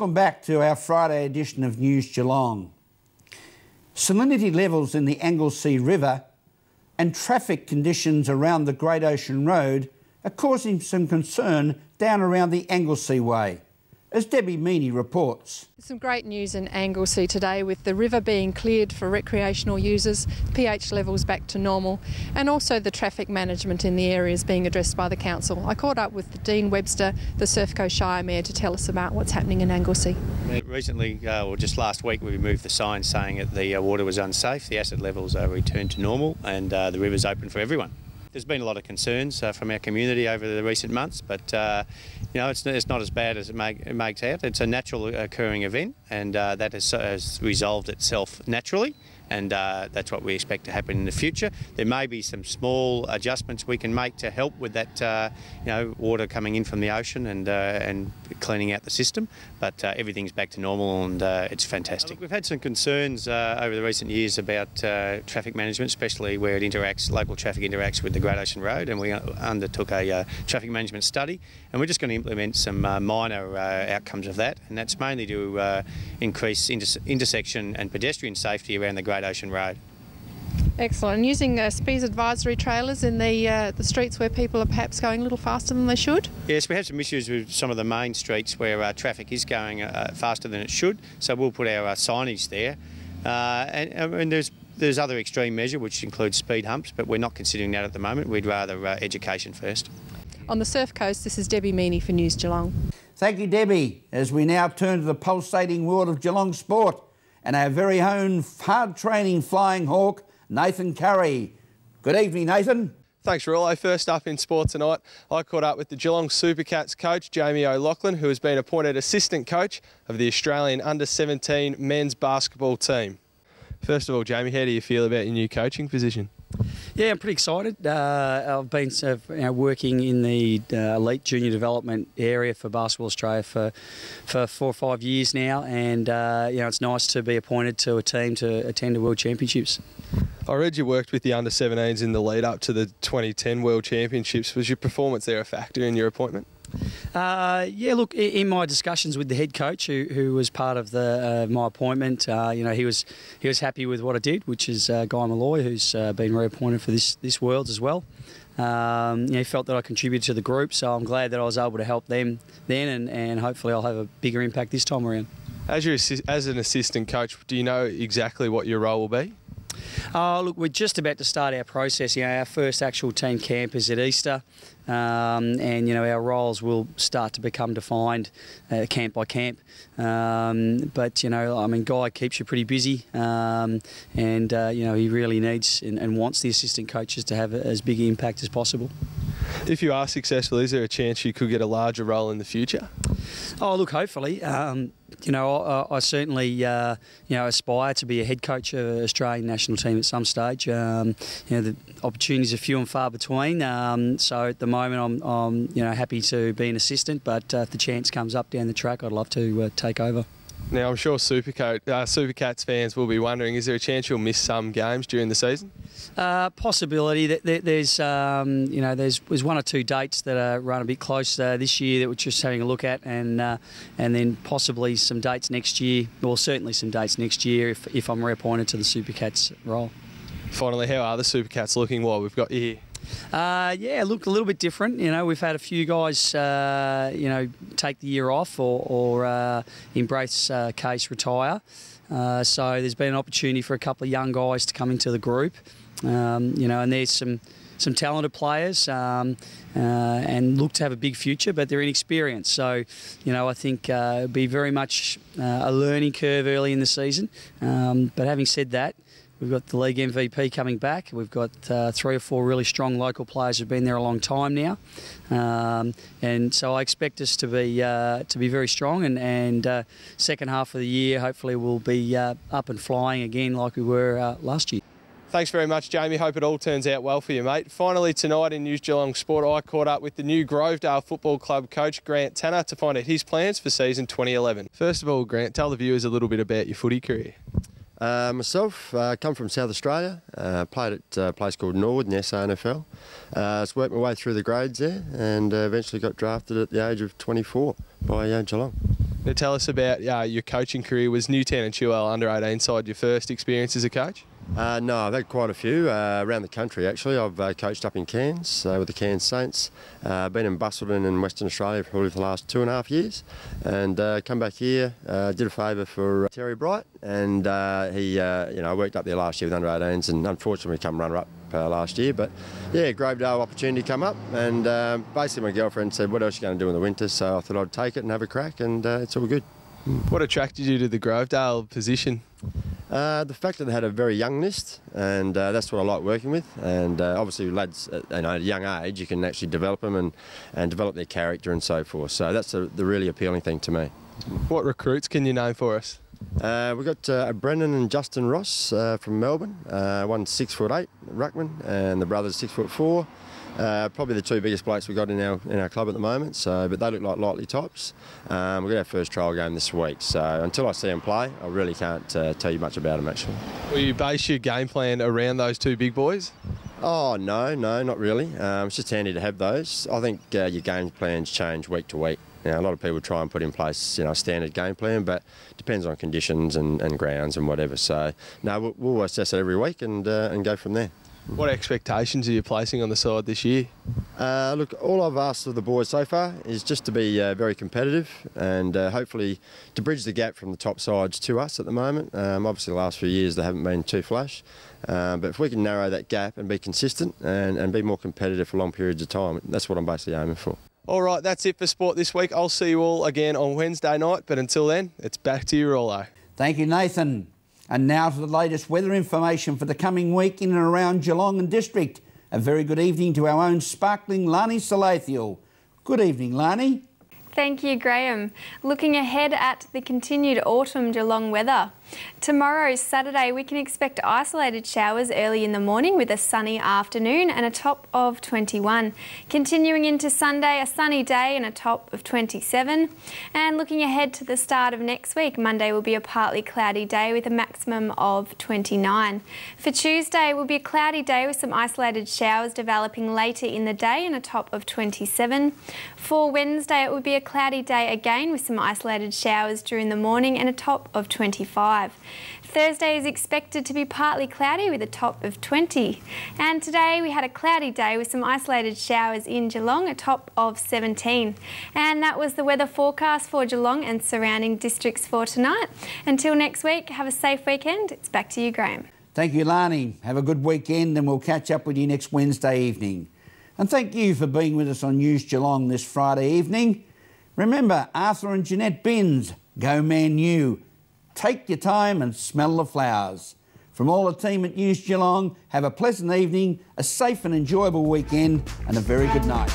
Welcome back to our Friday edition of News Geelong. Salinity levels in the Anglesea River and traffic conditions around the Great Ocean Road are causing some concern down around the Anglesea Way, as Debbie Meaney reports. Some great news in Anglesea today, with the river being cleared for recreational users, pH levels back to normal, and also the traffic management in the areas being addressed by the council. I caught up with Dean Webster, the Surf Coast Shire Mayor, to tell us about what's happening in Anglesea. Recently, or just last week, we removed the sign saying that the water was unsafe, the acid levels are returned to normal, and the river's open for everyone. There's been a lot of concerns from our community over the recent months, but you know, it's not as bad as it makes out. It's a natural occurring event, and that has resolved itself naturally, and that's what we expect to happen in the future. There may be some small adjustments we can make to help with that, you know, water coming in from the ocean and cleaning out the system, but everything's back to normal, and it's fantastic. We've had some concerns over the recent years about traffic management, especially where local traffic interacts with the Great Ocean Road, and we undertook a traffic management study, and we're just going to implement some minor outcomes of that, and that's mainly to increase intersection and pedestrian safety around the Great Ocean Road. Excellent. And using speed advisory trailers in the streets where people are perhaps going a little faster than they should? Yes, we have some issues with some of the main streets where traffic is going faster than it should, so we'll put our signage there. And there's other extreme measure, which includes speed humps, but we're not considering that at the moment. We'd rather education first. On the Surf Coast, this is Debbie Meaney for News Geelong. Thank you, Debbie, as we now turn to the pulsating world of Geelong sport and our very own hard-training flying hawk, Nathan Curry. Good evening, Nathan. Thanks, Rollo. First up in sport tonight, I caught up with the Geelong Supercats coach, Jamie O'Loughlin, who has been appointed assistant coach of the Australian under-17 men's basketball team. First of all, Jamie, how do you feel about your new coaching position? Yeah, I'm pretty excited. I've been working in the elite junior development area for Basketball Australia for 4 or 5 years now, and it's nice to be appointed to a team to attend the World Championships. I read you worked with the under-17s in the lead up to the 2010 World Championships. Was your performance there a factor in your appointment? Yeah, look, in my discussions with the head coach, who was part of my appointment, he was happy with what I did, which is Guy Malloy, who's been reappointed for this Worlds as well. He felt that I contributed to the group, so I'm glad that I was able to help them then, and hopefully I'll have a bigger impact this time around. As an assistant coach, do you know exactly what your role will be? Look, we're just about to start our process. Our first actual team camp is at Easter, and our roles will start to become defined camp by camp. But Guy keeps you pretty busy, and he really needs and wants the assistant coaches to have as big an impact as possible. If you are successful, is there a chance you could get a larger role in the future? Oh, look, hopefully. I certainly, aspire to be a head coach of an Australian national team at some stage. The opportunities are few and far between. So at the moment, I'm happy to be an assistant. But if the chance comes up down the track, I'd love to take over. Now, I'm sure Supercats fans will be wondering, is there a chance you'll miss some games during the season? Possibility. There's 1 or 2 dates that are run a bit close this year that we're just having a look at, and then possibly some dates next year, or certainly some dates next year if I'm reappointed to the Supercats role. Finally, how are the Supercats looking while we've got you here? Yeah, look, a little bit different. We've had a few guys, take the year off or in Braith's case, retire. So there's been an opportunity for a couple of young guys to come into the group. And there's some talented players and look to have a big future, but they're inexperienced. So, I think it'll be very much a learning curve early in the season. But having said that, we've got the league MVP coming back. We've got 3 or 4 really strong local players who've been there a long time now, and so I expect us to be very strong. And second half of the year, hopefully, we'll be up and flying again like we were last year. Thanks very much, Jamie. Hope it all turns out well for you, mate. Finally, tonight in News Geelong Sport, I caught up with the new Grovedale Football Club coach, Grant Tanner, to find out his plans for season 2011. First of all, Grant, tell the viewers a little bit about your footy career. Myself, come from South Australia, played at a place called Norwood in the SANFL. Worked my way through the grades there and eventually got drafted at the age of 24 by Geelong. Now tell us about your coaching career. Was Newtown and Chilwell under-18 side your first experience as a coach? No, I've had quite a few around the country actually. I've coached up in Cairns with the Cairns Saints, been in Busselton in Western Australia probably for the last 2.5 years, and come back here, did a favour for Terry Bright, and he, I worked up there last year with under-18s, and unfortunately come runner-up last year, but yeah, Grovedale opportunity come up, and basically my girlfriend said, what else are you going to do in the winter? So I thought I'd take it and have a crack, and it's all good. What attracted you to the Grovedale position? The fact that they had a very young list, and that's what I like working with. And obviously, lads at a young age, you can actually develop them and develop their character and so forth. So that's the really appealing thing to me. What recruits can you name for us? We've got Brendan and Justin Ross from Melbourne. One's 6'8", ruckman, and the brother's 6'4". Probably the two biggest blokes we've got in our club at the moment. So, but they look like likely tops. We've got our first trial game this week. So until I see them play, I really can't tell you much about them actually. Will you base your game plan around those two big boys? Oh no, not really. It's just handy to have those. I think your game plans change week to week. A lot of people try and put in place, a standard game plan, but it depends on conditions and grounds and whatever. So no, we'll assess it every week and go from there. What expectations are you placing on the side this year? Look, all I've asked of the boys so far is just to be very competitive and hopefully to bridge the gap from the top sides to us at the moment. Obviously the last few years they haven't been too flash, but if we can narrow that gap and be consistent and be more competitive for long periods of time, that's what I'm basically aiming for. All right, that's it for sport this week. I'll see you all again on Wednesday night, but until then, it's back to you, Rollo. Thank you, Nathan. And now to the latest weather information for the coming week in and around Geelong and District. A very good evening to our own sparkling Lani Salathiel. Good evening, Lani. Thank you, Graham. Looking ahead at the continued autumn Geelong weather. Tomorrow, Saturday, we can expect isolated showers early in the morning with a sunny afternoon and a top of 21. Continuing into Sunday, a sunny day and a top of 27. And looking ahead to the start of next week, Monday will be a partly cloudy day with a maximum of 29. For Tuesday, will be a cloudy day with some isolated showers developing later in the day and a top of 27. For Wednesday, it will be a cloudy day again with some isolated showers during the morning and a top of 25. Thursday is expected to be partly cloudy with a top of 20. And today we had a cloudy day with some isolated showers in Geelong, a top of 17. And that was the weather forecast for Geelong and surrounding districts for tonight. Until next week, have a safe weekend. It's back to you, Graham. Thank you, Lani. Have a good weekend and we'll catch up with you next Wednesday evening. And thank you for being with us on News Geelong this Friday evening. Remember, Arthur and Jeanette Binns, go Man U. Take your time and smell the flowers. From all the team at News Geelong, have a pleasant evening, a safe and enjoyable weekend and a very good night.